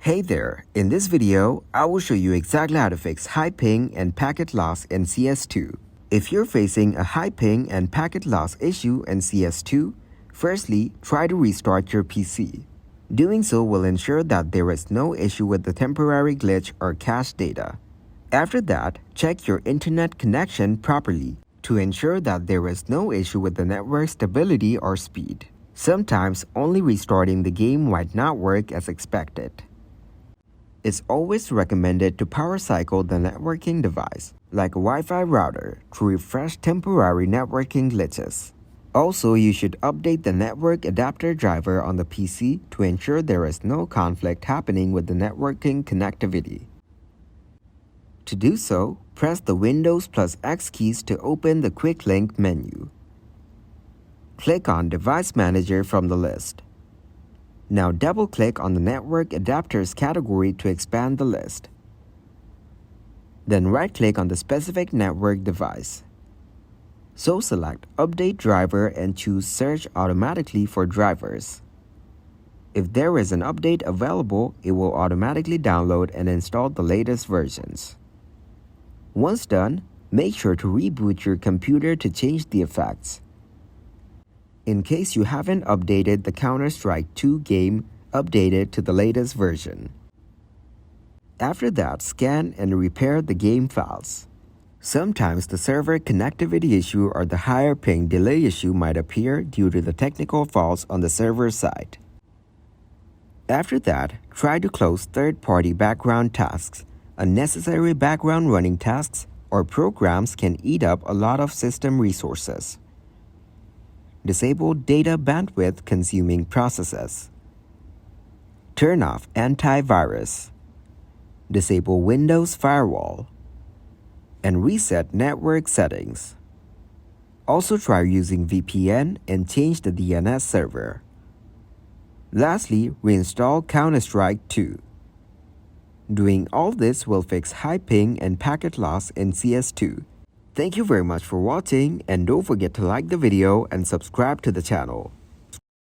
Hey there, in this video, I will show you exactly how to fix high ping and packet loss in CS2. If you're facing a high ping and packet loss issue in CS2, firstly, try to restart your PC. Doing so will ensure that there is no issue with the temporary glitch or cache data. After that, check your internet connection properly to ensure that there is no issue with the network stability or speed. Sometimes only restarting the game might not work as expected. It's always recommended to power cycle the networking device, like a Wi-Fi router, to refresh temporary networking glitches. Also, you should update the network adapter driver on the PC to ensure there is no conflict happening with the networking connectivity. To do so, press the Windows plus X keys to open the Quick Link menu. Click on Device Manager from the list. Now double-click on the Network Adapters category to expand the list. Then right-click on the specific network device. So select Update Driver and choose Search automatically for drivers. If there is an update available, it will automatically download and install the latest versions. Once done, make sure to reboot your computer to change the effects. In case you haven't updated the Counter-Strike 2 game, update it to the latest version. After that, scan and repair the game files. Sometimes the server connectivity issue or the higher ping delay issue might appear due to the technical faults on the server side. After that, try to close third-party background tasks. Unnecessary background running tasks or programs can eat up a lot of system resources. Disable data bandwidth consuming processes. Turn off antivirus. Disable Windows Firewall. And reset network settings. Also try using VPN and change the DNS server. Lastly, reinstall Counter-Strike 2. Doing all this will fix high ping and packet loss in CS2. Thank you very much for watching, and don't forget to like the video and subscribe to the channel.